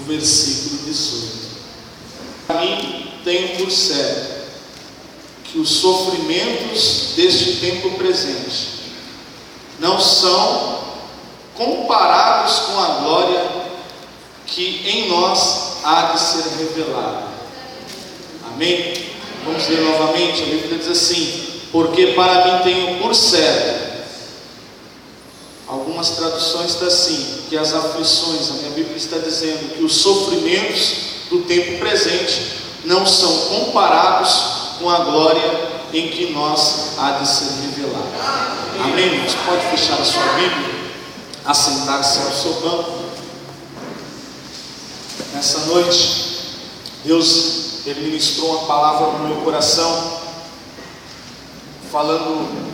versículo 18. Para mim, tenho por certo que os sofrimentos deste tempo presente não são comparados com a glória que em nós há de ser revelada. Amém? Vamos ler novamente. A Bíblia diz assim: porque para mim tenho por certo. Algumas traduções está assim, que as aflições, a minha Bíblia está dizendo que os sofrimentos do tempo presente não são comparados com a glória em que nós há de ser revelada. Amém, irmãos? Pode fechar a sua Bíblia, assentar-se ao seu banco. Nessa noite, Deus, Ele ministrou uma palavra no meu coração, falando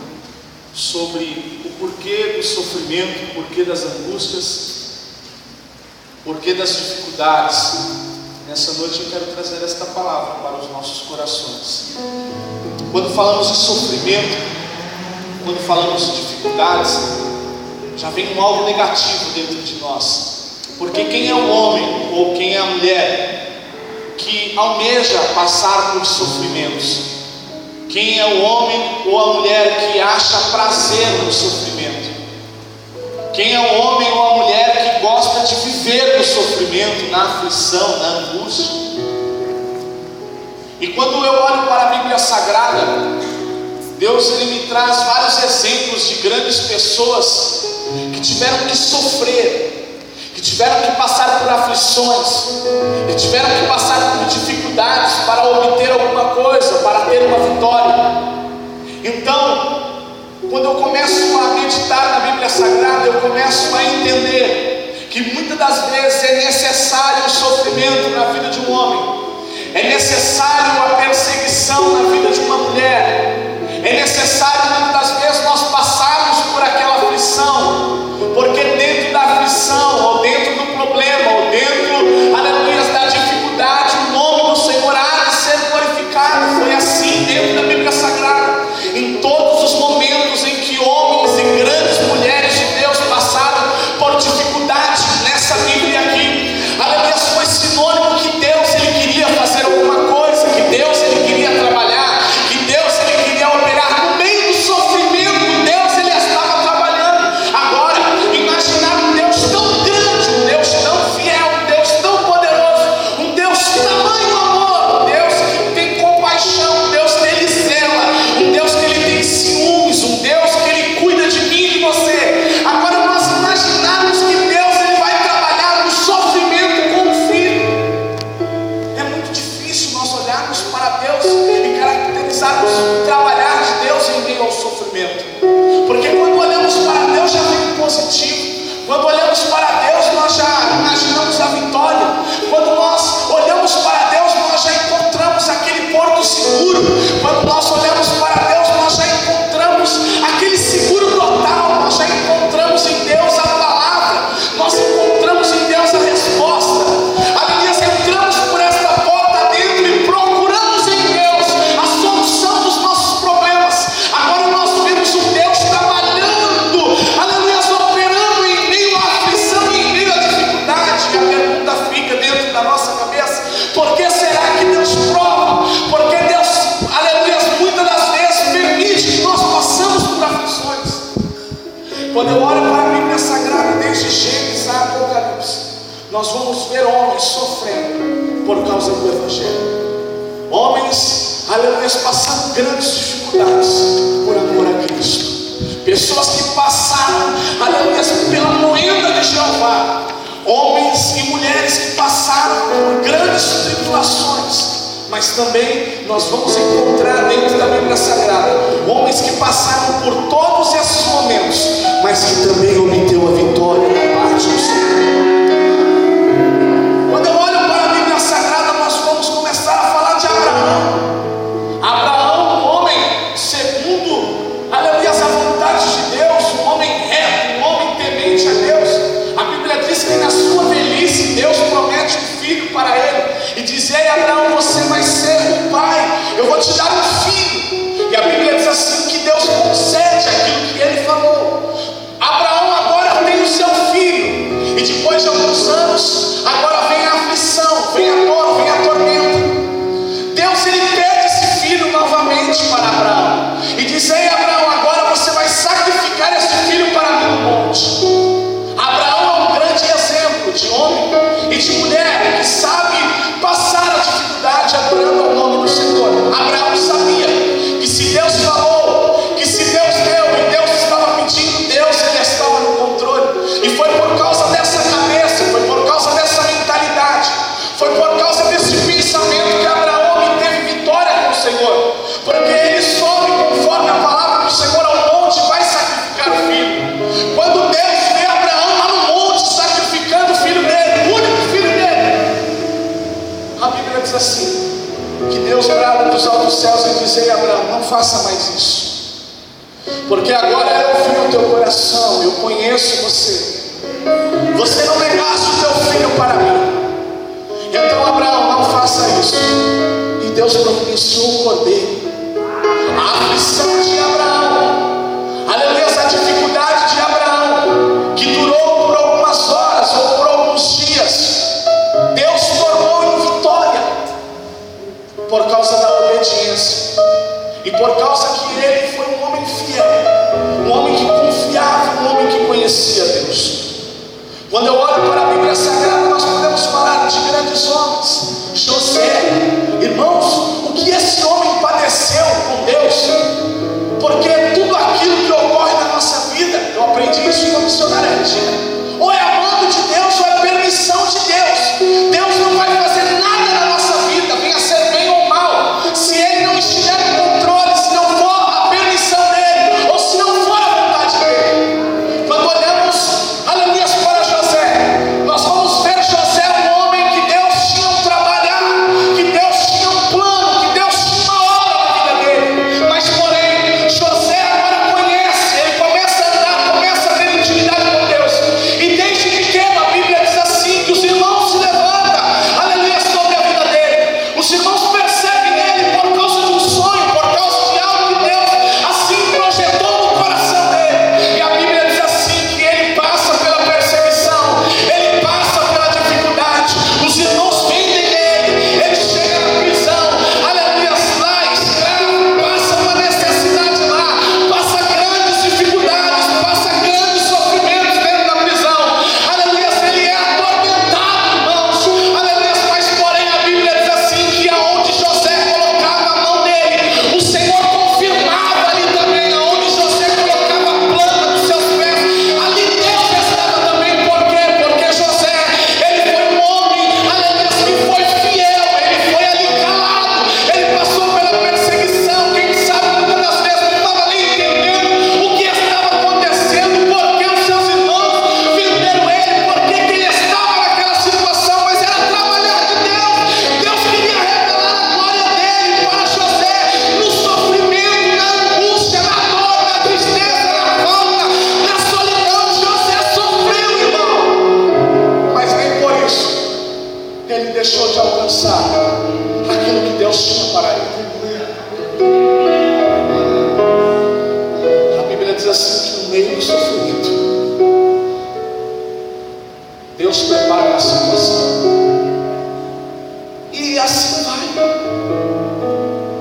sobre o porquê do sofrimento, o porquê das angústias, o porquê das dificuldades. Nessa noite eu quero trazer esta palavra para os nossos corações. Quando falamos de sofrimento, quando falamos de dificuldades, já vem algo negativo dentro de nós. Porque quem é o homem ou quem é a mulher que almeja passar por sofrimentos? Quem é o homem ou a mulher que acha prazer no sofrimento? Quem é o homem ou a mulher que gosta de viver no sofrimento, na aflição, na angústia? E quando eu olho para a Bíblia Sagrada, Deus, Ele me traz vários exemplos de grandes pessoas que tiveram que sofrer, que tiveram que passar por aflições, que tiveram que passar por dificuldades para obter alguma coisa, para ter uma vitória. Então, quando eu começo a meditar na Bíblia Sagrada, eu começo a entender que muitas das vezes é necessário o sofrimento na vida de um homem, é necessário a perseguição na vida de uma mulher, é necessário muitas das vezes nós passarmos por aquela aflição, porque dentro da aflição, ou dentro do problema, ou dentro, aleluia, da dificuldade, o nome do Senhor há de ser glorificado. Foi assim dentro da Bíblia Sagrada, em todos os momentos em que homens e grandes mulheres de Deus passaram por dificuldade nessa Bíblia aqui, aleluia, foi sinônimo que Deus, Ele queria fazer alguma coisa, que Deus, Ele queria trabalhar, que Deus, Ele queria operar no meio do sofrimento. Deus, Ele estava trabalhando. Agora, imaginar um Deus tão grande, um Deus tão fiel, um Deus tão poderoso, um Deus de tamanho amor, um Deus que tem compaixão, um Deus que Ele zela, um Deus que Ele tem ciúmes, um Deus que Ele cuida de mim e de você. Agora nós imaginarmos que Deus, Ele vai trabalhar no sofrimento com o Filho. É muito difícil nós olharmos para Deus e caracterizarmos o trabalhar de Deus em meio ao sofrimento. Porque quando olhamos para Deus já vem positivo. Quando olhamos para Deus nós já imaginamos a vitória. Quando nós olhamos para Deus nós já encontramos aquele porto seguro. Quando nós olhamos para Deus nós já encontramos aquele seguro total. Nós já encontramos em Deus a palavra. Nós encontramos em Deus a resposta. Aleluia, entramos por esta porta dentro e procuramos em Deus a solução dos nossos problemas. Agora nós vemos um Deus trabalhando, aleluia, operando em meio à aflição, em meio à dificuldade. E a pergunta fica dentro da nossa cabeça: por que será que Deus prova? Por que Deus, aleluia, muitas das vezes permite que nós passamos por aflições? Quando eu olho para a Bíblia Sagrada, desde Gênesis a Apocalipse, nós vamos ver homens sofrendo por causa do Evangelho. Homens, aleluia, passando grandes dificuldades por amor a Cristo. Pessoas que passaram, aleluia, pela moenda de Jeová. Homens e mulheres que passaram por grandes tribulações. Mas também nós vamos encontrar dentro da Bíblia Sagrada homens que passaram por todos esses momentos, mas que também obteu a vitória da parte do Senhor. Quando eu olho para a Bíblia Sagrada, nós vamos começar a falar de Abraão. Abraão, um homem segundo, aleluia, a vontade de Deus, um homem reto, um homem temente a Deus. A Bíblia diz que na sua velhice Deus promete um filho para ele e diz: ei, Abraão, você vai ser o pai, eu vou te dar um filho. E a Bíblia diz assim que Deus concede aquilo que ele falou. Abraão agora tem o seu filho, Deus brada dos altos céus e diz: ei, Abraão, não faça mais isso, porque agora eu vi o teu coração, eu conheço você. Você não negaste o teu filho para mim. Então, Abraão, não faça isso. E Deus providenciou o cordeiro. A aflição de Abraão, aleluia, essa dificuldade de Abraão, que durou por algumas horas ou por alguns dias, Deus tornou em vitória, por causa da obediência, e por causa que ele foi um homem fiel, um homem que confiava, um homem que conhecia Deus. Quando eu olho para a Bíblia Sagrada, nós podemos falar de grandes homens. José, irmãos, o que esse homem padeceu com Deus, porque tudo aquilo que ocorre na nossa vida, eu aprendi isso com a missionária Regina, ou é amando de Deus ou é permissão de Deus. Deus não vai fazer nada na nossa vida, venha ser bem ou mal, se Ele não estiver no controle, se não for a permissão dEle, ou se não for a vontade dEle. Quando olhamos, aleluia, para José, nós vamos ver José um homem que Deus tinha um trabalhar, que Deus tinha um plano, que Deus tinha uma obra na vida dele. Mas porém, José agora conhece, ele começa a andar, começa a ter intimidade com Deus. E desde pequeno a Bíblia diz assim, que os irmãos se levantam, aleluia, sobre a vida dele. Os irmãos percebem nele por causa de um sonho, por causa de algo que Deus assim projetou no coração dele. E a Bíblia diz assim, que ele passa pela perseguição, ele passa pela dificuldade, os irmãos vendem ele, ele chega na prisão, aleluia, lá escravo, passa uma necessidade lá, passa grandes dificuldades, passa grandes sofrimentos dentro da prisão, aleluia, ele é atormentado, irmãos, aleluia, mas porém a Bíblia diz assim, que aonde José colocava a mão dele, o Senhor confirmava ali também, aonde José colocava a planta dos seus pés, ali Deus estava também. Por quê? Porque José, ele foi um homem, aleluia, que foi fiel, ele foi ali calado, ele passou pela perseguição, quem sabe muitas das vezes ele estava ali entendendo o que estava acontecendo, porque os seus irmãos venderam ele, porque que ele estava naquela situação, mas era trabalhar de Deus. Deus queria revelar a glória dele para José, no sofrimento, na angústia, na dor, na tristeza, na falta, na solidão. José sofreu, irmão, mas nem por isso ele deixou de alcançar aquilo que Deus tinha para ele. A Bíblia diz assim, que no meio do sofrimento Deus prepara a situação, e assim vai.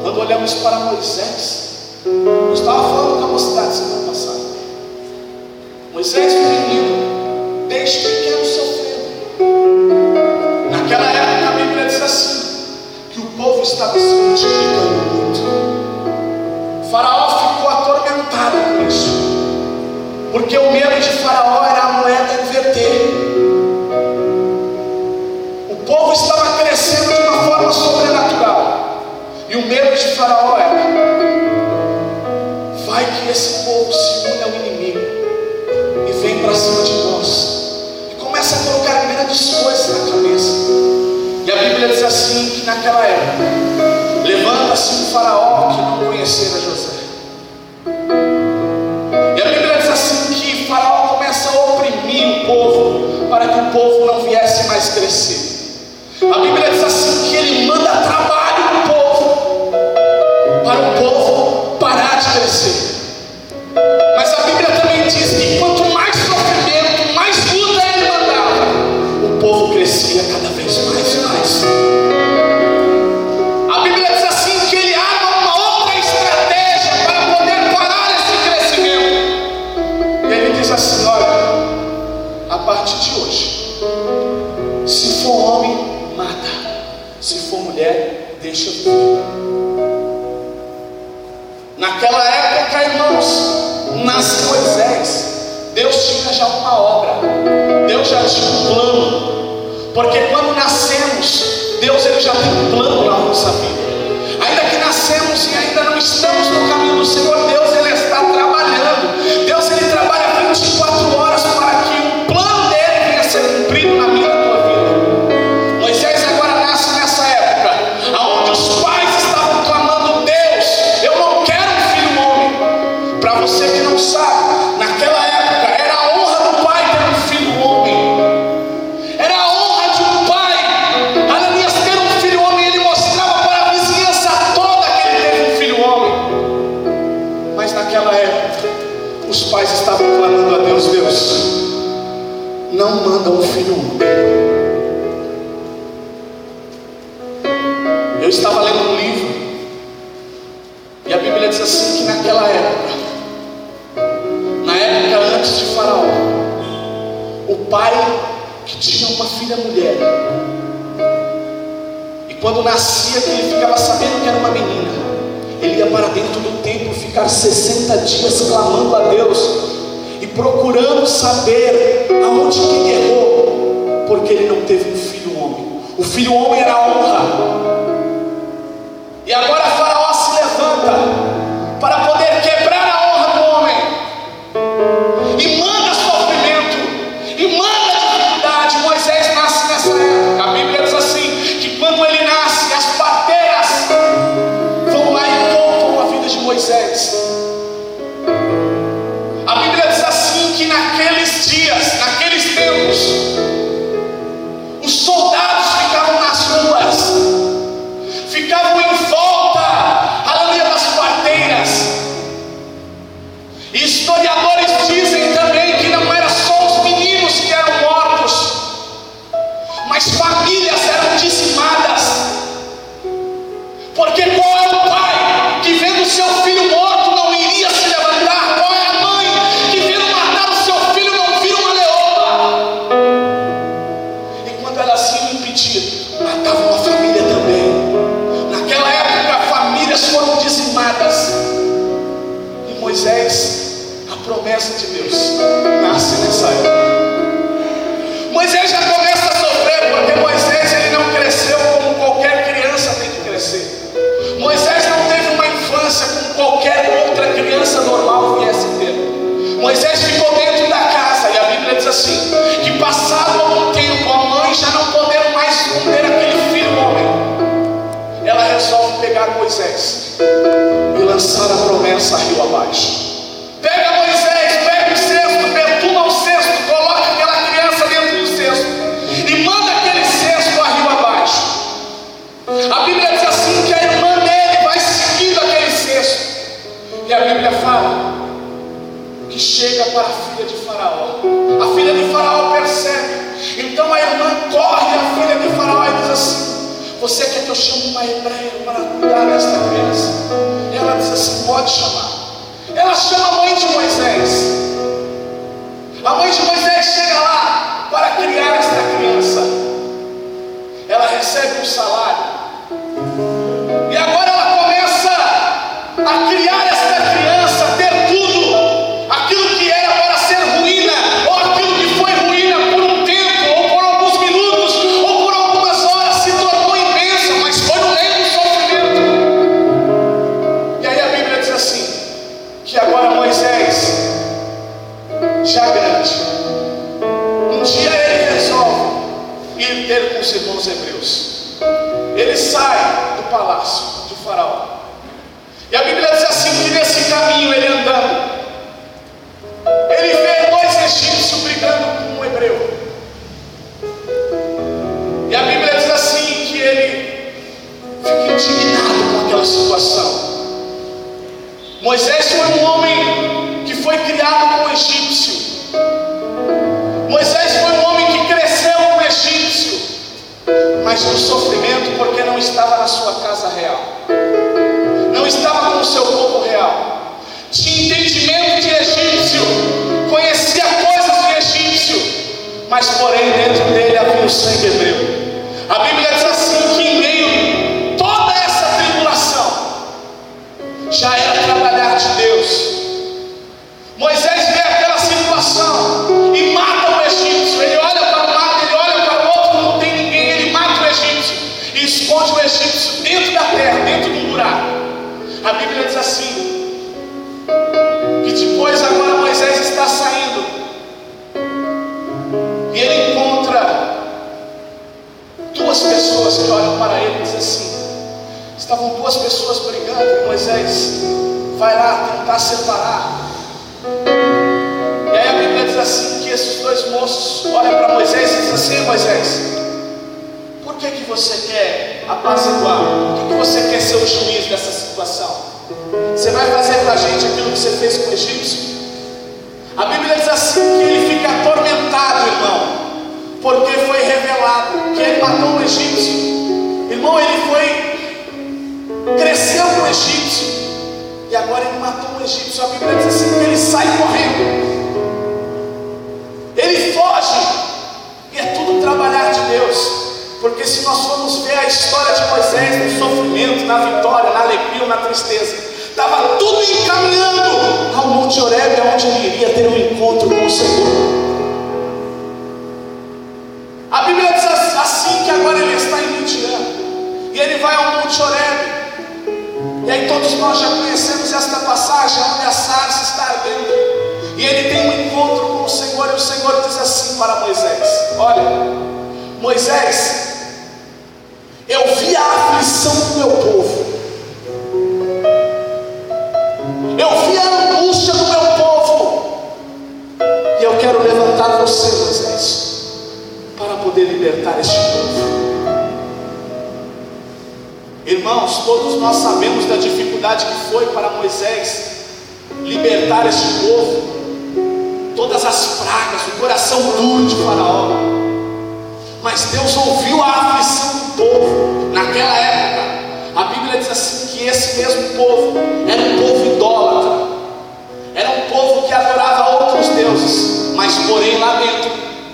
Quando olhamos para Moisés, eu estava falando com a mocidade semana passada, Moisés foi menino, desde pequeno sofrendo. Naquela época a Bíblia diz assim, que o povo estava se multiplicando muito. Faraó ficou atormentado com isso, porque o medo de Faraó era a moeda inverter. O povo estava crescendo de uma forma sobrenatural, e o medo de Faraó era: vai que esse povo se une ao inimigo e vem para cima de nós, e começa a colocar grandes coisas na cabeça. E a Bíblia diz assim, que naquela época levanta-se um Faraó que não conhecera José. E a Bíblia diz assim, que Faraó começa a oprimir o povo, para que o povo não viesse mais crescer. A Bíblia diz assim, que ele manda trabalho no povo, para o povo parar de crescer. Mas a Bíblia também diz que quanto mais sofrimento, mais luta ele mandava, o povo crescia cada vez mais e mais. A Bíblia diz assim, que ele arma uma outra estratégia para poder parar esse crescimento. E ele diz assim, olha, a partir de hoje, se for homem, mata, se for mulher, deixa viver. Naquela época, irmãos, nasce Moisés, Deus tinha já uma obra, Deus já tinha um plano, porque quando nascemos, Deus ele já tem um plano na nossa vida. Ainda que nascemos e ainda não estamos no caminho do Senhor, Deus ele está trabalhando. Deus ele trabalha 24 horas para que o plano dele venha a ser cumprido na minha e na tua vida. Moisés agora nasce nessa época, onde os pais manda um filho único. Eu estava lendo um livro, e a Bíblia diz assim, que naquela época, na época antes de Faraó, o pai que tinha uma filha mulher, e quando nascia, que ele ficava sabendo que era uma menina, ele ia para dentro do templo ficar 60 dias clamando a Deus e procurando saber aonde que ele errou, porque ele não teve um filho homem. O filho homem era a honra. E agora Faraó se levanta para poder quebrar a honra do homem, e manda sofrimento, e manda dificuldade. Moisés nasce nessa época. A Bíblia diz assim, que quando ele nasce, as parteiras vão lá e poupam a vida de Moisés. A Bíblia diz assim, que naqueles dias, naqueles tempos, os soldados ficavam nas ruas, ficavam em volta, aleluia, das parteiras. E historiadores dizem também que não era só os meninos que eram mortos, mas famílias eram dizimadas. Porque qual é o pai que vendo seu filho morto não iria se levantar? Qual é a mãe que vendo matar o seu filho não vira uma leoa? E quando elas iam impedir, matavam a família também. Naquela época, famílias foram dizimadas. E Moisés, a promessa de Deus, nasce nessa época. Moisés já começa a sofrer, porque Moisés ele não cresceu como qualquer criança tem que crescer. Moisés não teve uma infância como qualquer outra criança normal viesse ter. Moisés ficou dentro da casa, e a Bíblia diz assim, que passado algum tempo, a mãe já não podendo mais esconder aquele filho homem, ela resolve pegar Moisés e lançar a promessa rio abaixo. Pega Moisés, pega o cesto, betuma o cesto, coloca aquela criança dentro do cesto e manda aquele cesto a rio abaixo. A Bíblia diz assim, que a irmã dele vai seguindo aquele cesto, e a Bíblia fala que chega para a filha de Faraó. A filha de Faraó percebe, então a irmã corre à filha de Faraó e diz assim, você quer que eu chame uma hebreia para cuidar desta criança? Ela diz assim, pode chamar. Ela chama a mãe de Moisés. A mãe de Moisés chega lá para criar esta criança. Ela recebe um salário, e agora ela começa a criar esta criança, ter tudo aquilo que era para ser ruína, ou aquilo que foi ruína por um tempo, ou por alguns minutos, ou por algumas horas, se tornou em bênção, mas foi no meio do sofrimento. E aí a Bíblia diz assim, que agora Moisés, já grande, um dia ele resolve ir ter com os irmãos hebreus. Ele sai do palácio de Faraó, e a Bíblia diz assim, que nesse caminho ele andando, ele vê dois egípcios brigando com um hebreu. E a Bíblia diz assim, que ele fica indignado com aquela situação. Moisés foi um homem que foi criado com o egípcio. Moisés foi um homem que cresceu com o egípcio, mas no sofrimento, porque não estava na sua casa real, não estava com o seu povo real, tinha entendimento de egípcio, conhecia coisas de egípcio, mas porém dentro dele havia o sangue hebreu. A Bíblia diz assim, que em meio a toda essa tribulação, já era trabalhar de Deus. Moisés vê aquela situação e mata o egípcio. Ele olha para um lado, ele olha para o outro, não tem ninguém, ele mata o egípcio e esconde o egípcio dentro da terra, dentro de um buraco. A Bíblia diz assim, que depois agora Moisés está saindo, e ele encontra duas pessoas que olham para ele e dizem assim, estavam duas pessoas brigando, e Moisés vai lá tentar separar. E aí a Bíblia diz assim, que esses dois moços olham para Moisés e dizem assim, Moisés, por que você quer apaziguar? Por que você quer ser o juiz dessa situação? Você vai fazer para a gente aquilo que você fez com o egípcio? A Bíblia diz assim, que ele fica atormentado, irmão, porque foi revelado que ele matou um egípcio. Irmão, cresceu com o egípcio, e agora ele matou um egípcio. A Bíblia diz assim, que ele sai correndo, ele foge, e é tudo trabalhar de Deus. Porque se nós formos ver a história de Moisés, no sofrimento, na vitória, na alegria ou na tristeza, estava tudo encaminhando ao Monte Horebe, onde ele iria ter um encontro com o Senhor. A Bíblia diz assim, que agora ele está em Midian, e ele vai ao Monte Horebe. E aí todos nós já conhecemos esta passagem, onde a sarça está ardendo, e ele tem um encontro com o Senhor, e o Senhor diz assim para Moisés: olha, Moisés, eu vi a aflição do meu povo, eu vi a angústia do meu povo, e eu quero levantar você, Moisés, para poder libertar este povo. Irmãos, todos nós sabemos da dificuldade que foi para Moisés libertar este povo, todas as pragas, o coração duro de Faraó. Mas Deus ouviu a aflição do povo. Naquela época, a Bíblia diz assim, que esse mesmo povo era um povo idólatra, era um povo que adorava outros deuses. Mas porém lá dentro,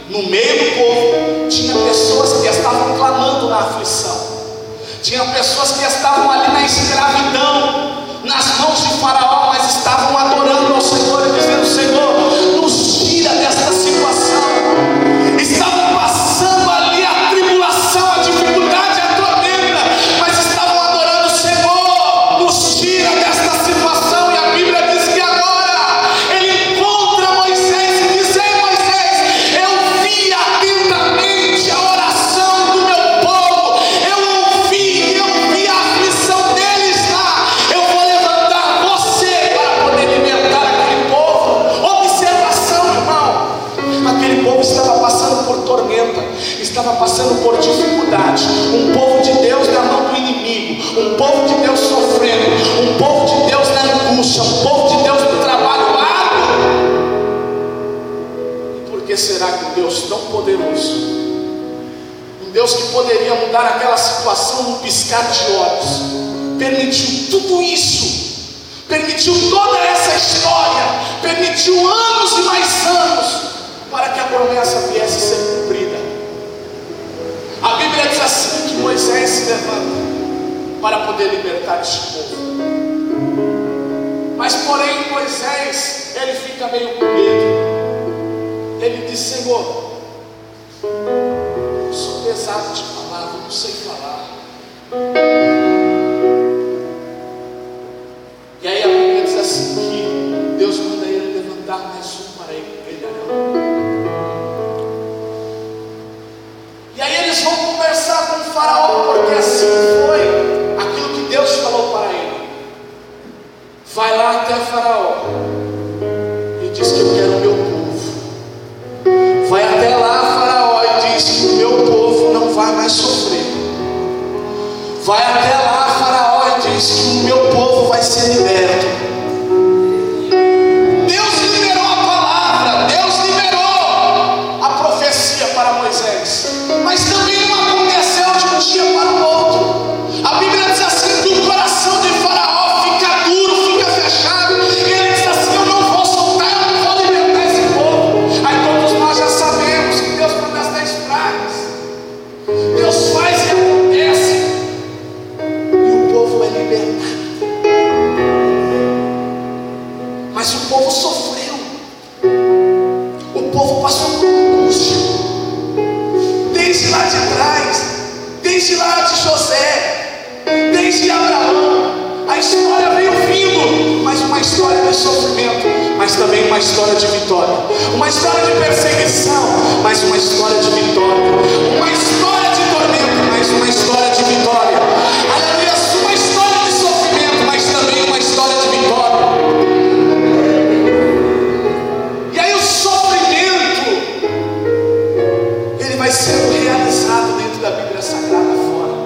no meio do povo, tinha pessoas que estavam clamando na aflição, tinha pessoas que estavam ali na escravidão, nas mãos de Faraó, mas estavam adorando ao Senhor e dizendo: Senhor, nos tira desta situação. Estavam passando ali a tribulação, a dificuldade, a tormenta, mas estavam adorando o Senhor, nos tira desta situação. E a Bíblia diz que agora ele encontra Moisés e diz: ei Moisés, eu vi atentamente a oração do meu povo, eu ouvi a aflição deles lá, eu vou levantar você para poder libertar aquele povo. Observação, irmão, aquele povo estava passando por tormenta, estava passando por dificuldade, um povo de Deus na mão do inimigo, um povo de Deus sofrendo, um povo de Deus na angústia, um povo de Deus no trabalho árduo. E por que será que um Deus tão poderoso, um Deus que poderia mudar aquela situação num piscar de olhos, permitiu tudo isso, permitiu toda essa história, permitiu anos e mais anos, para que a promessa viesse a ser cumprida? A Bíblia diz assim, que Moisés se levanta para poder libertar este povo. Mas porém Moisés, ele fica meio com medo. Ele diz: Senhor, eu sou pesado de palavra, eu não sei falar. E aí a Bíblia diz assim, que Deus manda ele levantar mais um para ele brilharão. E aí eles vão conversar com o Faraó, porque assim foi aquilo que Deus falou para ele. Vai lá até Faraó e diz que eu quero o meu povo. Vai até lá, Faraó, e diz que o meu povo não vai mais sofrer. Vai até lá, Faraó, e diz que o meu povo vai ser liberto. Deus liberou a palavra, Deus liberou a profecia para Moisés, mas também não aconteceu de um dia para o outro. A Bíblia diz assim, que o coração de Faraó fica duro, fica fechado, e ele diz assim: eu não vou soltar, eu não vou libertar esse povo. Aí todos nós já sabemos que Deus manda as 10 pragas, Deus faz e acontece, e o povo é libertado. Mas o povo sofreu, o povo passou por angústia, desde lá de trás, desde lá de José, desde Abraão. A história veio vindo, mas uma história de sofrimento, mas também uma história de vitória, uma história de perseguição, mas uma história de vitória, uma história de tormento, mas uma história de vitória. Aleluia, uma história de sofrimento, mas também uma história de vitória. E aí o sofrimento, ele vai sendo realizado dentro da Bíblia Sagrada fora.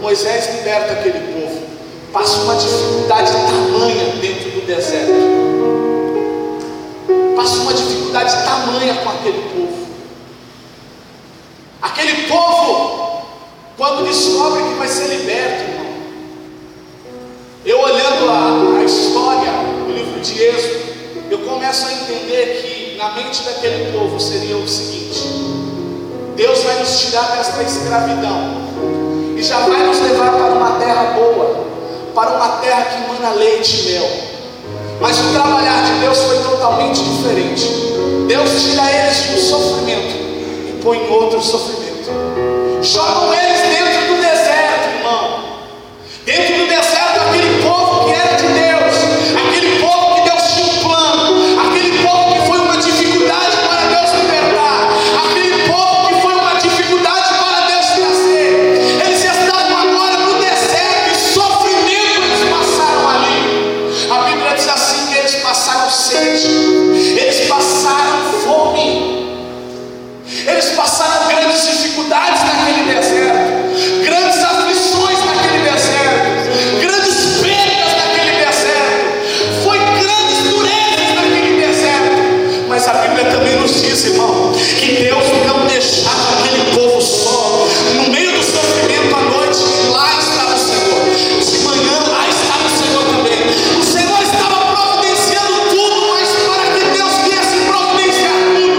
Moisés liberta aquele povo, passa uma dificuldade tamanha dentro do deserto, passa uma dificuldade dificuldade tamanha com aquele povo. Aquele povo, quando descobre que vai ser liberto, irmão, eu olhando a história do livro de Êxodo, eu começo a entender que na mente daquele povo seria o seguinte: Deus vai nos tirar desta escravidão e já vai nos levar para uma terra boa, para uma terra que emana leite e mel. Mas o trabalhar de Deus foi totalmente diferente. Deus tira eles de um sofrimento e põe em outro sofrimento. Jogam eles dentro do deserto, irmão. Dentro do deserto, aquele povo que era de Deus, aquele povo que Deus tinha um plano, aquele povo que foi uma dificuldade para Deus libertar, aquele povo que foi uma dificuldade para Deus trazer. Eles estavam agora no deserto e sofrimento eles passaram ali. A Bíblia diz assim que eles passaram sede, eles passaram fome, eles passaram grandes dificuldades naquele deserto, grandes aflições naquele deserto, grandes perdas naquele deserto, foi grandes durezas naquele deserto. Mas a Bíblia também nos diz, irmão, que Deus não deixava aquele povo só. No meio do sofrimento à noite, lá estava o Senhor. De manhã, lá estava o Senhor também. O Senhor estava providenciando tudo, mas para que Deus viesse providenciar tudo,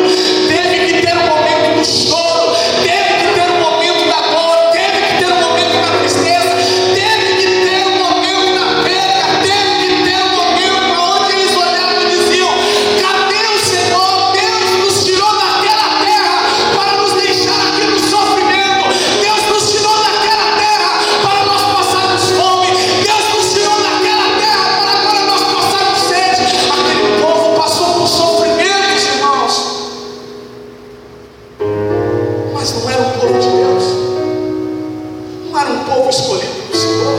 teve que ter um momento do choro, teve que ter um momento da dor, teve que ter um momento da tristeza, teve que ter um momento da perda, teve que ter um momento onde eles olhavam e diziam: cadê o Senhor? Deus nos tirou daquela terra para nos deixar aqui no sofrimento. Deus nos tirou daquela terra para nós passarmos fome. Deus nos tirou daquela terra para agora nós passarmos sede. Aquele povo passou por sofrimentos, irmãos, mas não era o povo de Deus, não era um povo escolhido do Senhor,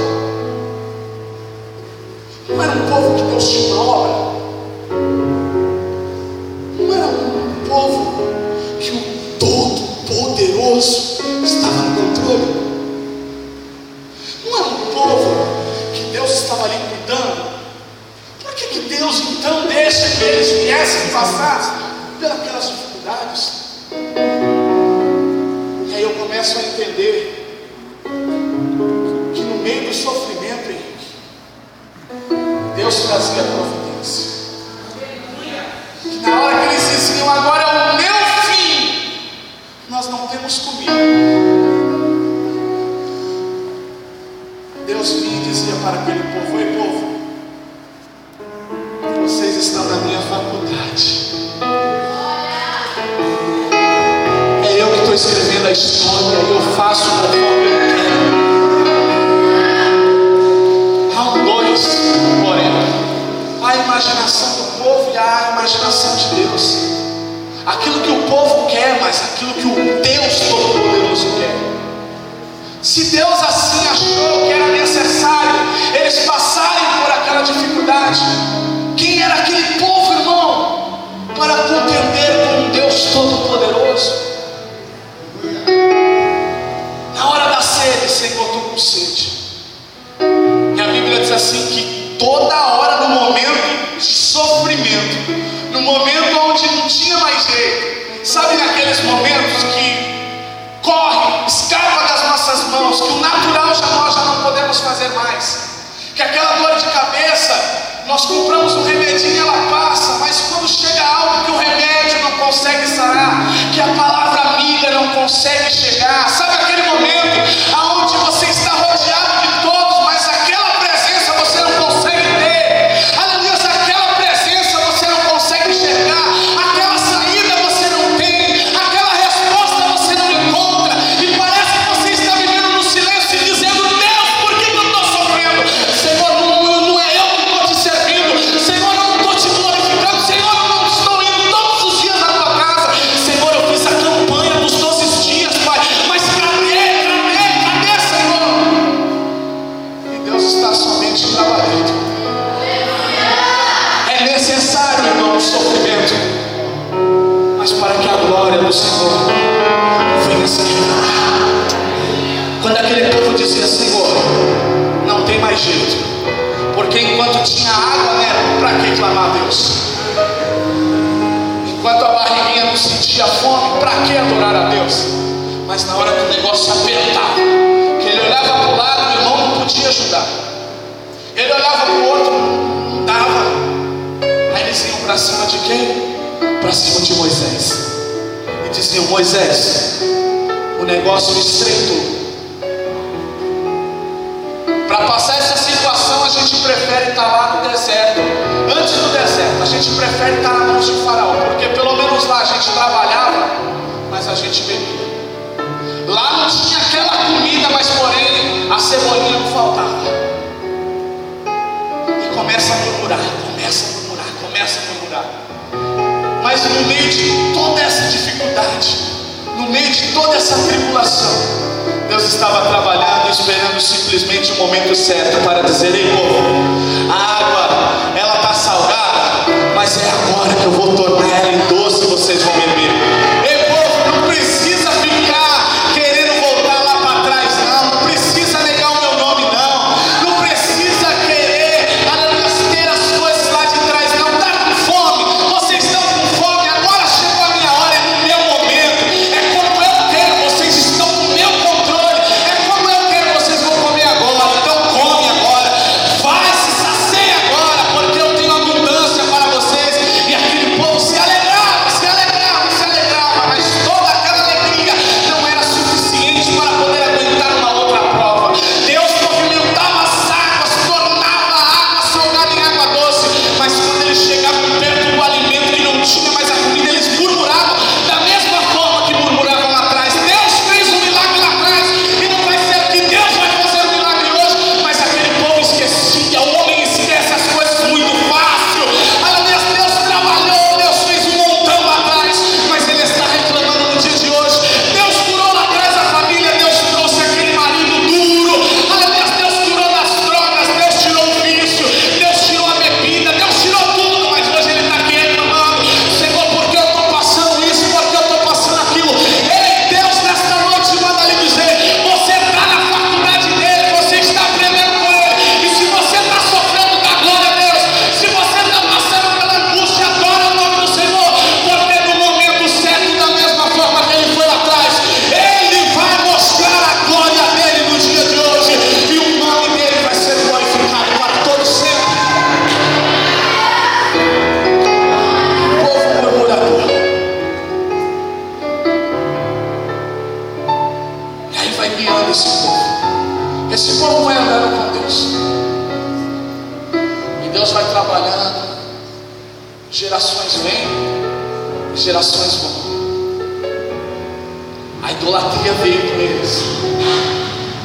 não era um povo que Deus tinha uma obra, não era um povo que o Todo-Poderoso estava no controle, não era um povo que Deus estava ali cuidando. Por que Deus então deixa que eles viessem passar pelas dificuldades? E aí eu começo a entender que no meio do sofrimento, Henrique, Deus trazia providência. Que na hora que eles diziam: agora é o meu fim, nós não temos comida, Deus vinha e dizia para aquele povo: ei povo, vocês estão na minha faculdade. É eu que estou escrevendo a história, eu faço conforme eu quero. Há um dois, porém, a imaginação do povo e a imaginação de Deus. Aquilo que o povo quer, mas aquilo que o Deus Todo-Poderoso quer. Se Deus assim achou que era necessário eles passarem por aquela dificuldade, quem era aquele povo, irmão, para contender com um Deus Todo-Poderoso? Na hora da sede, Senhor, estou com sede. E a Bíblia diz assim que toda hora, no momento de sofrimento, no momento onde não tinha mais jeito, sabe, naqueles momentos que corre, escapa das nossas mãos, que o natural nós já não podemos fazer mais, que aquela dor de cabeça, nós compramos um remedinho e ela passa, mas quando chega algo que o remédio não consegue sarar, que a palavra amiga não consegue chegar, sabe aquele momento aonde você está rodeado de todos, mas aquela presença você não consegue ter, aleluia, aquela presença você não consegue enxergar, aquela saída você não tem, aquela resposta você não encontra, e parece que você está vivendo no silêncio e dizendo: Deus, por que eu estou sofrendo? Senhor, não é eu que estou te servindo, Senhor, eu não estou te glorificando, Senhor, eu não estou indo todos os dias na tua casa, Senhor, eu fiz a campanha dos 12 dias, Pai, mas cadê, Senhor? E Deus está somente trabalhando. É necessário, irmão, o sofrimento, mas para que a glória do Senhor venha se revelar. Quando aquele povo dizia: Senhor, não tem mais jeito, porque enquanto tinha água, né, para que clamar a Deus? Enquanto para que adorar a Deus? Mas na hora que o negócio apertava, que ele olhava para o lado, o irmão não podia ajudar. Ele olhava para o outro, não dava. Aí eles iam para cima de quem? Para cima de Moisés. E diziam: Moisés, o negócio estreitou. Para passar essa situação, a gente prefere estar lá no deserto. Antes do deserto, a gente prefere estar na mão de Faraó, porque pelo menos lá a gente trabalhava, mas a gente bebia. Lá não tinha aquela comida, mas porém a cebolinha não faltava. E começa a murmurar. Mas no meio de toda essa dificuldade, no meio de toda essa tribulação, Deus estava trabalhando, esperando simplesmente o momento certo para dizer: ei povo, a água, ela está salgada, mas é agora que eu vou tornar ela em doce, vocês vão beber. Ei povo, não precisa ficar querendo voltar lá para trás, não precisa negar o meu nome, não precisa querer ter as coisas lá de trás, não. Está com fome, vocês estão com fome, agora chegou a minha hora, é no meu momento, é como eu quero, vocês estão no meu controle, é como eu quero, vocês vão comer agora, então come agora, vai, se sacia agora, porque eu tenho abundância para vocês. E aquele povo se alegrava, mas toda aquela alegria não era suficiente para poder aguentar uma outra prova. Deus movimentava as águas, tornava a água salgada em água doce, mas quando eles chegavam perto do alimento que não tinha mais a comida, eles murmuravam da mesma forma que murmuravam lá atrás. Deus fez um milagre lá atrás, e não vai ser que Deus vai fazer um milagre hoje. Mas aquele povo esquecia, o homem esquece as coisas muito fácil. Aliás, Deus trabalhou, Deus fez um montão lá atrás, mas ele está reclamando no dia de hoje. Deus curou lá atrás a família, Deus trouxe aquele marido duro. Aliás, Deus curou das drogas, Deus tirou o vício, Deus tirou a bebida, Deus tirou tudo, mas hoje ele está aqui reclamando: Senhor, por que eu estou passando isso, por que eu estou passando aquilo? Ei, Deus nesta noite manda lhe dizer: você está na faculdade dele, você está aprendendo com ele, e se você está sofrendo, dá glória a Deus. Se você está passando pela angústia, adora o nome do Senhor, porque no momento certo, da mesma forma que ele foi lá atrás, ele vai mostrar a glória dele no dia de hoje, e o nome dele vai ser glorificado para todo sempre. Povo murmurador. E aí vai guiando esse povo. Esse povo vai andando com Deus, e Deus vai trabalhando. Gerações vêm e gerações vão. A idolatria veio com eles,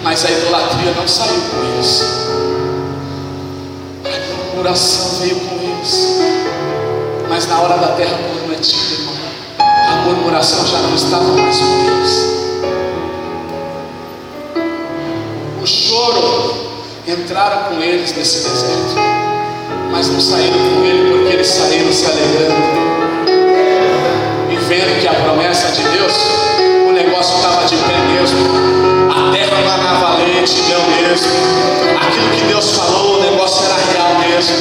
mas a idolatria não saiu com eles. A murmuração veio com eles, mas na hora da terra prometida, irmão, a murmuração já não estava mais com eles. O choro entraram com eles nesse deserto, mas não saíram com ele, porque eles saíram se alegrando e vendo que a promessa de Deus, o negócio estava de pé mesmo, a terra manava leite, mel mesmo, aquilo que Deus falou, o negócio era real mesmo.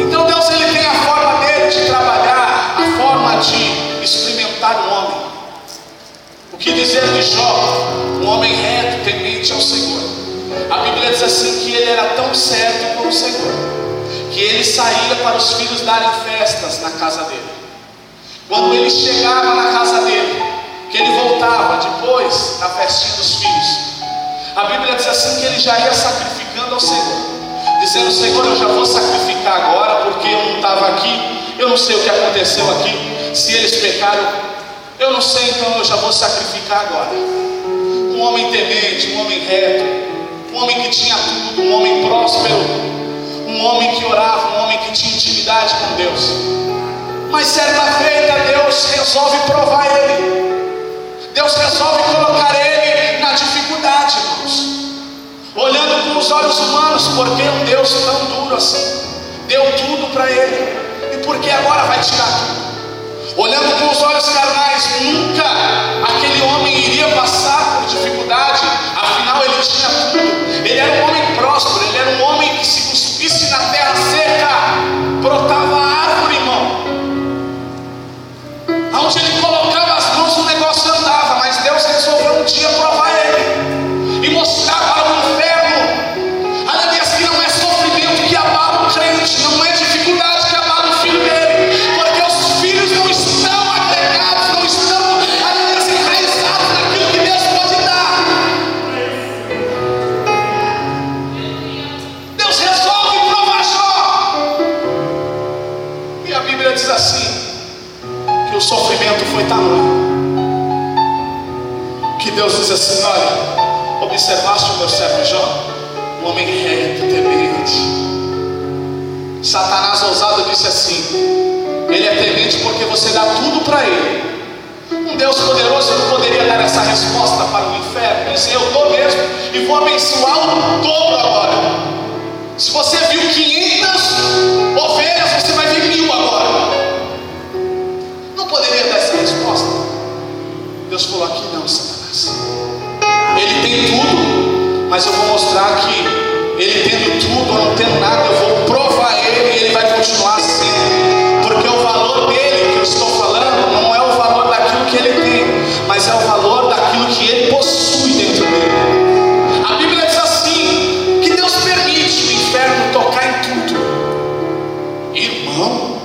Então Deus, ele tem a forma dele de trabalhar, a forma de experimentar o homem. O que dizer de Jó? Um homem reto, temente ao Senhor. A Bíblia diz assim que ele era tão certo com o Senhor, que ele saía para os filhos darem festas na casa dele. Quando ele chegava na casa dele, que ele voltava depois da festinha dos filhos, a Bíblia diz assim que ele já ia sacrificando ao Senhor, dizendo: Senhor, eu já vou sacrificar agora, porque eu não estava aqui, eu não sei o que aconteceu aqui, se eles pecaram, eu não sei, então eu já vou sacrificar agora. Um homem temente, um homem reto, um homem que tinha tudo, um homem próspero, um homem que orava, um homem que tinha intimidade com Deus. Mas certa feita Deus resolve provar ele, Deus resolve colocar ele na dificuldade, irmãos, olhando com os olhos humanos, porque um Deus tão duro assim deu tudo para ele, e porque agora vai tirar tudo. Olhando com os olhos carnais, nunca aquele homem iria passar por dificuldade, afinal ele tinha tudo, ele era um homem próspero, ele era um homem que, se cuspisse na terra seca, brotava árvore, irmão. Aonde mãe. Que Deus diz assim: olha, observaste o meu servo Jó, um homem reto, temente. Satanás ousado disse assim: ele é temente porque você dá tudo para ele. Um Deus poderoso não poderia dar essa resposta para o inferno, dizer: eu dou mesmo e vou abençoar o dobro agora. Se você viu 500 ovelhas, você vai ver 1000 agora. Não poderia dar essa resposta. Deus falou: aqui não, Satanás. Ele tem tudo, mas eu vou mostrar que ele tendo tudo ou não tendo nada, eu vou provar ele e ele vai continuar assim. Porque o valor dele que eu estou falando não é o valor daquilo que ele tem, mas é o valor daquilo que ele possui dentro dele. A Bíblia diz assim: que Deus permite o inferno tocar em tudo. Irmão,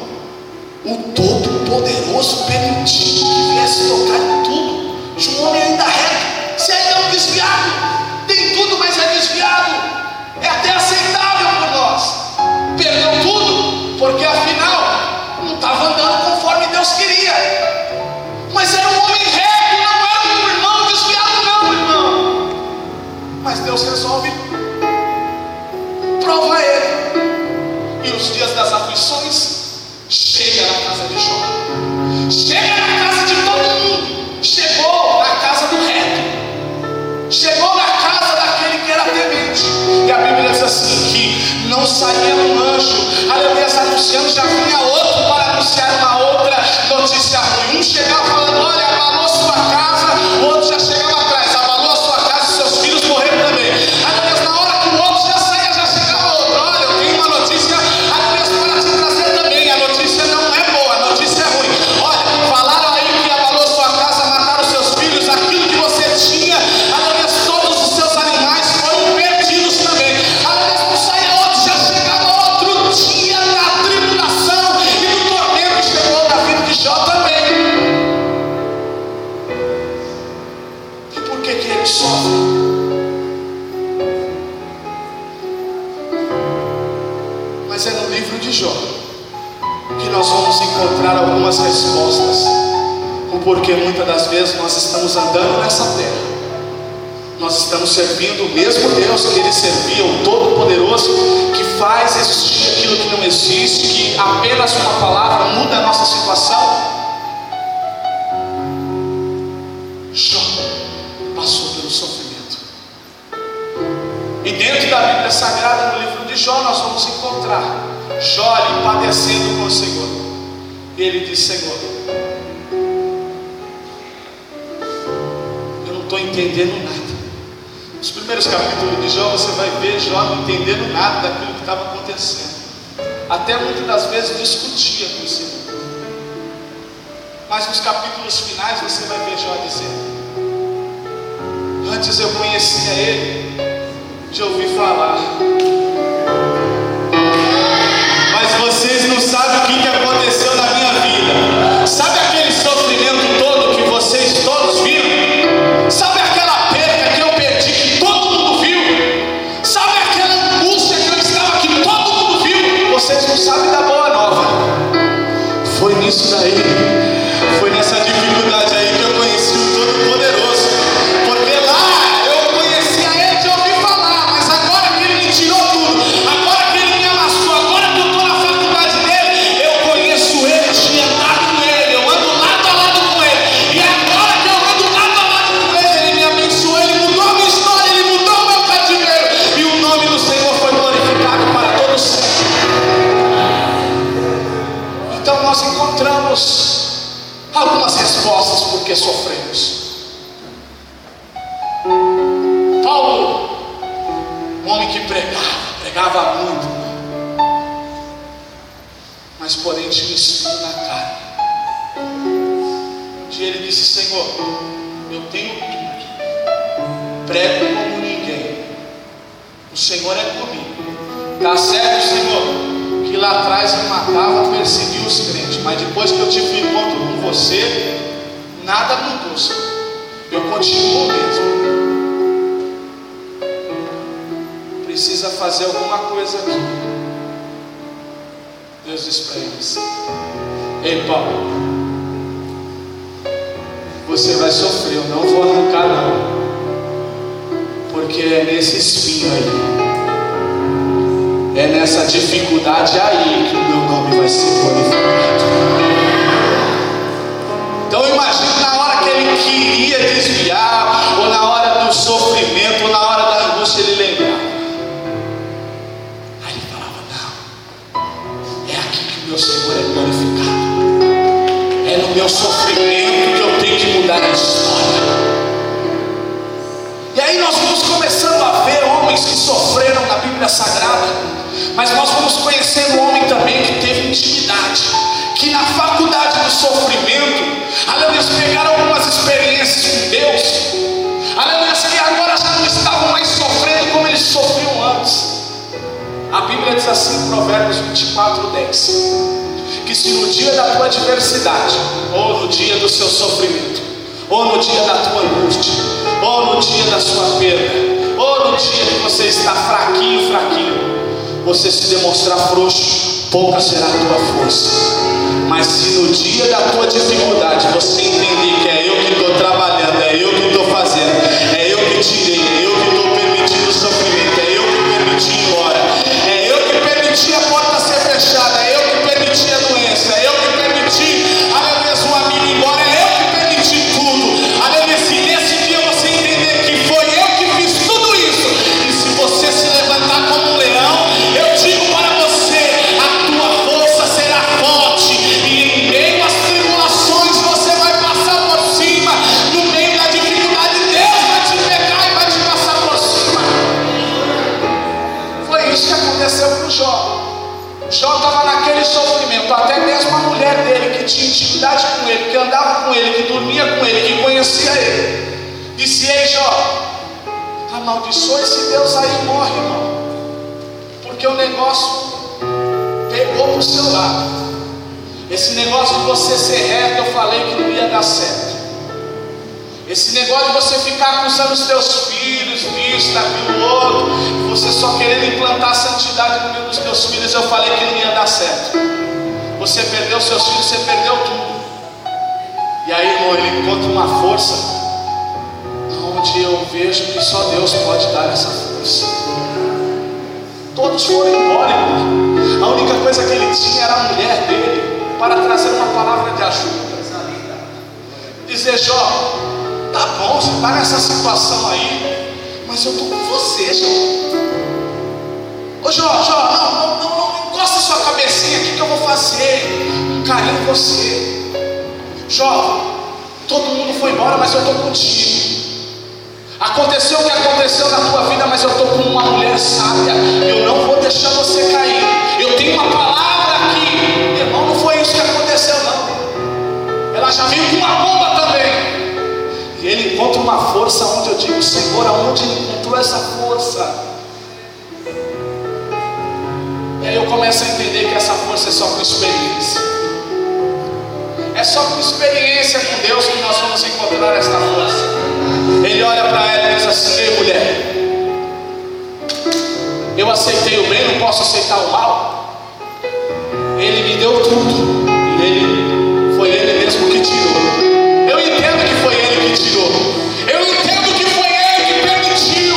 o Todo-Poderoso permitiu que viesse tocar em tudo. De um homem ainda reto, se ainda é um desviado, tem tudo, mas é desviado. É até aceitável por nós. Perdeu tudo, porque afinal não estava andando conforme Deus queria. Mas era um homem reto, não era um irmão desviado, não, irmão. Mas Deus resolve provar ele. E os dias das aflições chega na casa de Jó, chega na casa de todo mundo. Chegou na casa do reto, chegou na casa daquele que era temente. E a Bíblia diz assim: que não saía um anjo, aleluia, anunciando, já vinha outro para anunciar uma outra notícia ruim. Um chegava falando: olha, abalou sua casa. O outro já chegava atrás: abalou a sua casa e seus filhos morreram também. Aleluia, na hora que o outro já saía, já chegava outro: olha, eu tenho uma notícia, aleluia, para te trazer também. A notícia não é boa, a notícia é ruim. Olha, falaram aí que abalou sua casa, mataram seus filhos, aquilo que você tinha, aleluia, todos os seus animais foram perdidos também. Aleluia, não saia outro, já chegava outro dia da tribulação e do tormento chegou na vida de Jó também. E por que ele sofre? Mas é no livro de Jó que nós vamos encontrar algumas respostas, o porquê muitas das vezes nós estamos andando nessa terra. Nós estamos servindo o mesmo Deus que ele servia, o Todo-Poderoso, que faz existir aquilo que não existe, que apenas uma palavra muda a nossa situação. Jó passou pelo sofrimento. E dentro da Bíblia Sagrada, no livro de Jó, nós vamos encontrar Jó ali padecendo com o Senhor. E ele diz: Senhor, eu não estou entendendo nada. Nos primeiros capítulos de Jó, você vai ver Jó não entendendo nada daquilo que estava acontecendo. Até muitas das vezes discutia com o Senhor. Mas nos capítulos finais você vai ver Jó dizer: antes eu conhecia ele de ouvir falar, mas vocês não sabem o que aconteceu na minha vida. Sabe aquele sofrimento todo que vocês todos viram? Sabe aquela perda que eu perdi, que todo mundo viu? Sabe aquela angústia que eu estava, que todo mundo viu? Vocês não sabem da boa nova. Foi nisso daí, foi nessa dificuldade aí que eu conheci o Todo-Poderoso. Porque lá eu conhecia ele de ouvir falar, mas agora que ele me tirou tudo, agora que ele me amassou, agora que eu estou na faculdade dele, eu conheço ele, tinha andado com ele, eu ando lado a lado com ele. E agora que eu ando lado a lado com ele, ele me abençoou, ele mudou a minha história, ele mudou o meu cativeiro. E o nome do Senhor foi glorificado para todos sempre. Então nós encontramos algumas respostas porque sofremos. Paulo, um homem que pregava muito, mas porém tinha um espinho na carne. Um dia ele disse: Senhor, eu tenho tudo, prego como ninguém, o Senhor é comigo. Está certo, Senhor, que lá atrás eu matava, perseguia os crentes, mas depois que eu tive um encontro com você, nada mudou, Senhor. Eu continuo mesmo. Precisa fazer alguma coisa aqui. Deus diz para eles: ei, Paulo, Você vai sofrer, eu não vou arrancar não, porque é nesse espinho aí, é nessa dificuldade aí que o meu nome vai ser glorificado. Então eu imagino na hora que ele queria desviar, ou na hora do sofrimento, ou na hora da angústia, ele lembrava. Aí ele falava: não, é aqui que o meu Senhor é glorificado, é no meu sofrimento que eu tenho que mudar a história. E aí nós vamos começando a ver homens que sofreram na Bíblia Sagrada, mas nós vamos conhecendo um homem também que teve intimidade, que na faculdade do sofrimento, aleluia, pegaram algumas experiências com Deus, aleluia, que agora já não estavam mais sofrendo como eles sofriam antes. A Bíblia diz assim em Provérbios 24:10, que se no dia da tua adversidade, ou no dia do seu sofrimento, ou no dia da tua angústia, ou no dia da sua perda, ou no dia que você está fraquinho, você se demonstrar frouxo, pouca será a tua força. Mas se no dia da tua dificuldade você entender que é eu que estou trabalhando, é eu que estou fazendo, é eu que tirei, é eu que estou permitindo o sofrimento, é eu que permiti ir embora, é eu que permiti a porta ser fechada, é eu que permiti a doença, é eu que permiti, aleluia, o amigo ir embora, é eu que permiti tudo, aleluia. Se nesse dia você entender que foi eu que fiz tudo isso, e se você se levantar como um leão, eu digo para você, a tua força será forte, e em meio às tribulações você vai passar por cima, no meio da dificuldade Deus vai te pegar e vai te passar por cima. Foi isso que aconteceu com Jó. Jó estava naquele sofrimento, até mesmo a mulher dele, que tinha intimidade com ele, que andava com ele, que dormia com ele, que conhecia ele, disse: ei Jó, amaldiçoa esse Deus aí e morre, irmão, porque o negócio pegou para o seu lado. Esse negócio de você ser reto, eu falei que não ia dar certo. Esse negócio de você ficar acusando os teus filhos, disso, daquilo, outro, você só querendo implantar a santidade no meio dos teus filhos, eu falei que não ia dar certo. Você perdeu seus filhos, você perdeu tudo. E aí, irmão, ele encontra uma força onde eu vejo que só Deus pode dar essa força. Todos foram embora, irmão. A única coisa que ele tinha era a mulher dele para trazer uma palavra de ajuda. Dizer: Jó, tá bom, você está nessa situação aí, mas eu estou com você, Jó. Ô Jó, não encosta sua cabecinha aqui que eu vou fazer um carinho em você. Jó, todo mundo foi embora, mas eu estou contigo. Aconteceu o que aconteceu na tua vida, mas eu estou com uma mulher sábia, eu não vou deixar você cair. Eu tenho uma palavra aqui, irmão, não foi isso que aconteceu não. Ela já veio com uma bomba também. E ele encontra uma força onde eu digo: Senhor, aonde ele encontrou essa força? E aí eu começo a entender que essa força é só com experiência. É só com experiência com Deus que nós vamos encontrar essa força. Ele olha para ela e diz assim: ei mulher, eu aceitei o bem, não posso aceitar o mal. Ele me deu tudo, e foi ele mesmo que tirou. Eu entendo que foi ele que tirou, eu entendo que foi ele que permitiu,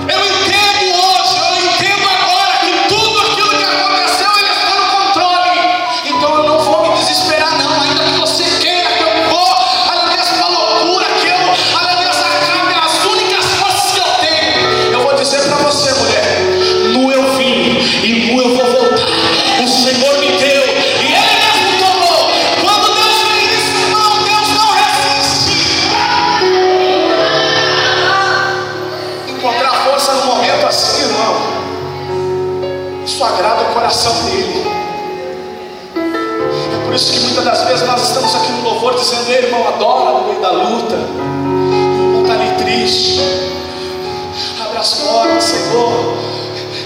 eu entendo hoje, eu entendo agora que tudo aquilo que aconteceu ele está no controle. Então eu não vou me desesperar não, ainda que você queira que eu vou, aleluia, uma loucura, que eu, aleluia, acabe as únicas forças que eu tenho. Eu vou dizer para você, mulher, nu eu vim e nu eu vou voltar. O Senhor me deu e ele mesmo tomou. Quando Deus fez isso, irmão, Deus não resiste. Encontrar força num momento assim, irmão, isso agrada o coração dele. É por isso que muitas das vezes nós estamos aqui no louvor dizendo: ei, irmão, adora no meio da luta. Não está ali triste, abre as portas, Senhor.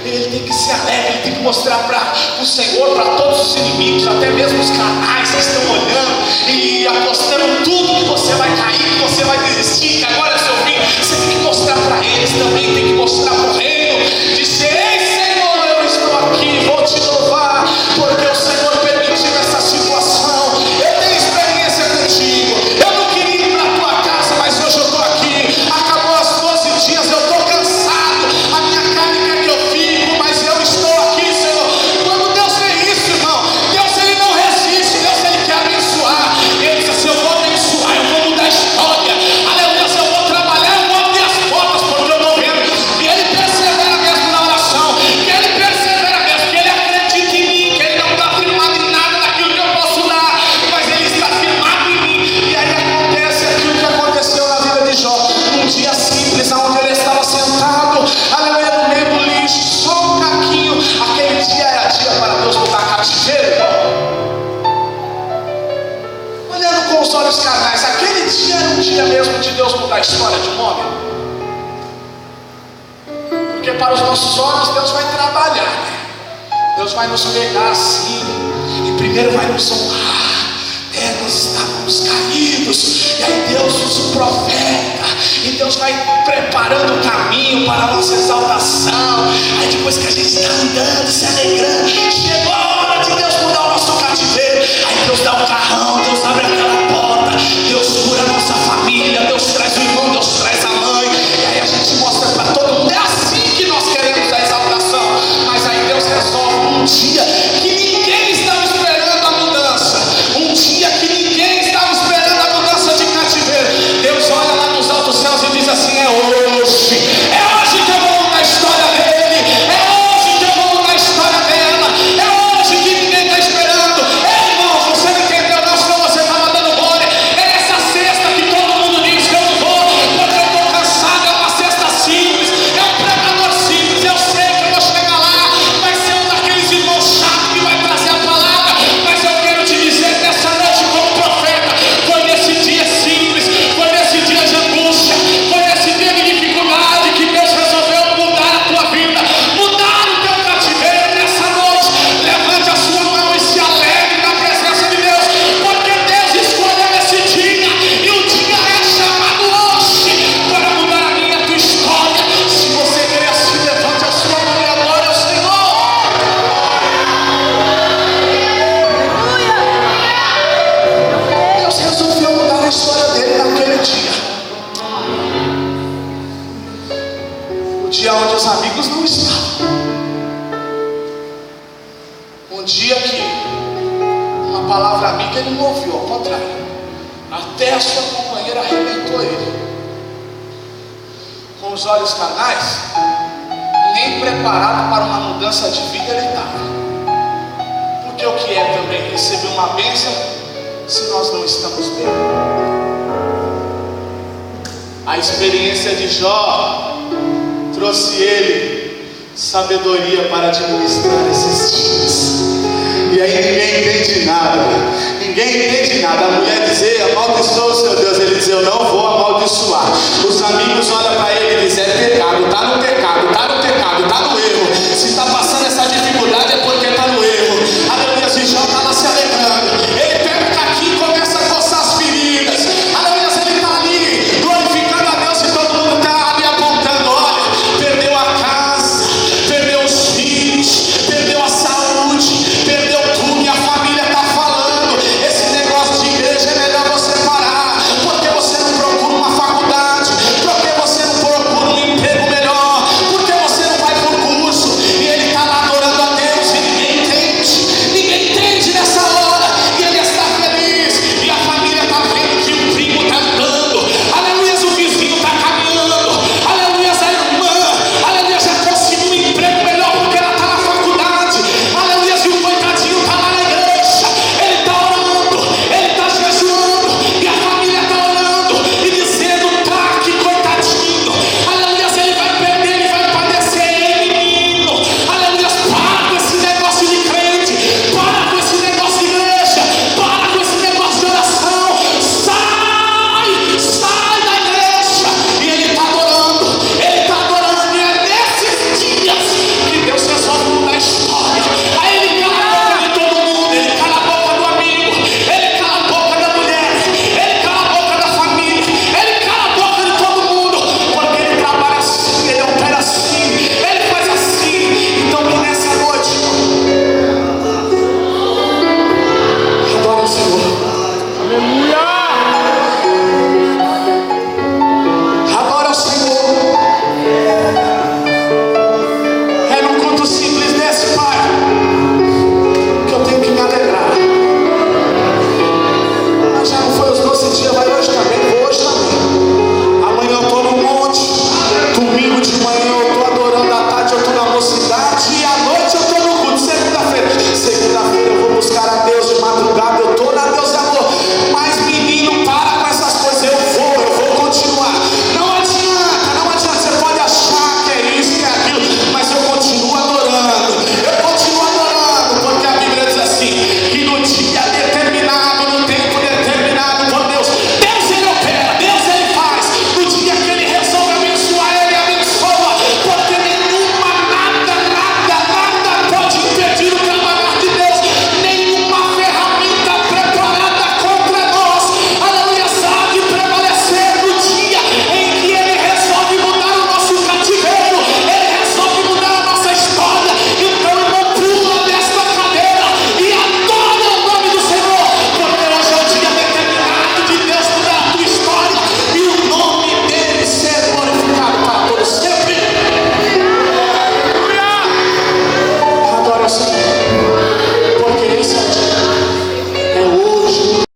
Ele tem que ser alegre, ele tem que mostrar para o Senhor, para todos os inimigos, até mesmo os canais que estão olhando e apostando tudo que você vai cair, que você vai desistir, que agora é seu fim. Você tem que mostrar para eles também, tem que mostrar para o reino, dizer: ei Senhor, eu estou aqui, vou te louvar, porque o Senhor permitiu essa situação. Eu tenho experiência contigo, eu olhos carnais, aquele dia era um dia mesmo de Deus mudar a história de um homem? Porque para os nossos olhos Deus vai trabalhar, né? Deus vai nos pegar assim, e primeiro vai nos honrar. Nós estávamos caídos, e aí Deus usa o profeta, e Deus vai preparando o caminho para a nossa exaltação. Aí depois que a gente está andando, se alegrando, chegou a hora de Deus mudar o nosso cativeiro. Aí Deus dá um carrão, Deus abre aquela porta, Deus cura a nossa família, Deus traz o irmão, Deus traz a mãe, e aí a gente mostra para todo mundo. É assim que nós queremos a exaltação. Mas aí Deus resolve um dia que ninguém estava esperando a mudança, um dia que ninguém estava esperando a mudança de cativeiro. Deus olha lá nos altos céus e diz assim: é hoje que eu vou mudar a história dele, é hoje que eu vou mudar a história dela, é hoje que ninguém está esperando. Irmãos, você não entendeu não, senão você estava dando mole. É essa cesta que todo mundo diz que eu não vou, porque eu estou cansado. É uma cesta simples, é um pregador simples. Eu sei que eu vou chegar lá, vai ser um daqueles irmãos chatos que vai trazer a palavra, mas eu quero te dizer nessa noite como profeta, foi nesse dia simples, foi nesse dia de angústia, foi nesse dia de dificuldade que Deus resolveu mudar a tua vida, mudar o teu cativeiro. Nessa noite, levante a sua mão e se alegre na presença de Deus, porque Deus escolheu esse dia, e o dia é chamado hoje para mudar a minha e a tua história. Se você quer assim, levante a sua mão e adore ao Senhor. Deus resolveu mudar a história dele naquele dia. O dia onde os amigos não estavam. Um dia que uma palavra amiga ele não ouviu, ao contrário, até a sua companheira arrebentou ele. Com os olhos carnais, nem preparado para uma mudança de vida ele estava. Porque o que é também receber uma bênção se nós não estamos bem? A experiência de Jó trouxe ele sabedoria para administrar esses dias. E aí ninguém entende nada. A mulher dizer: amaldiçoa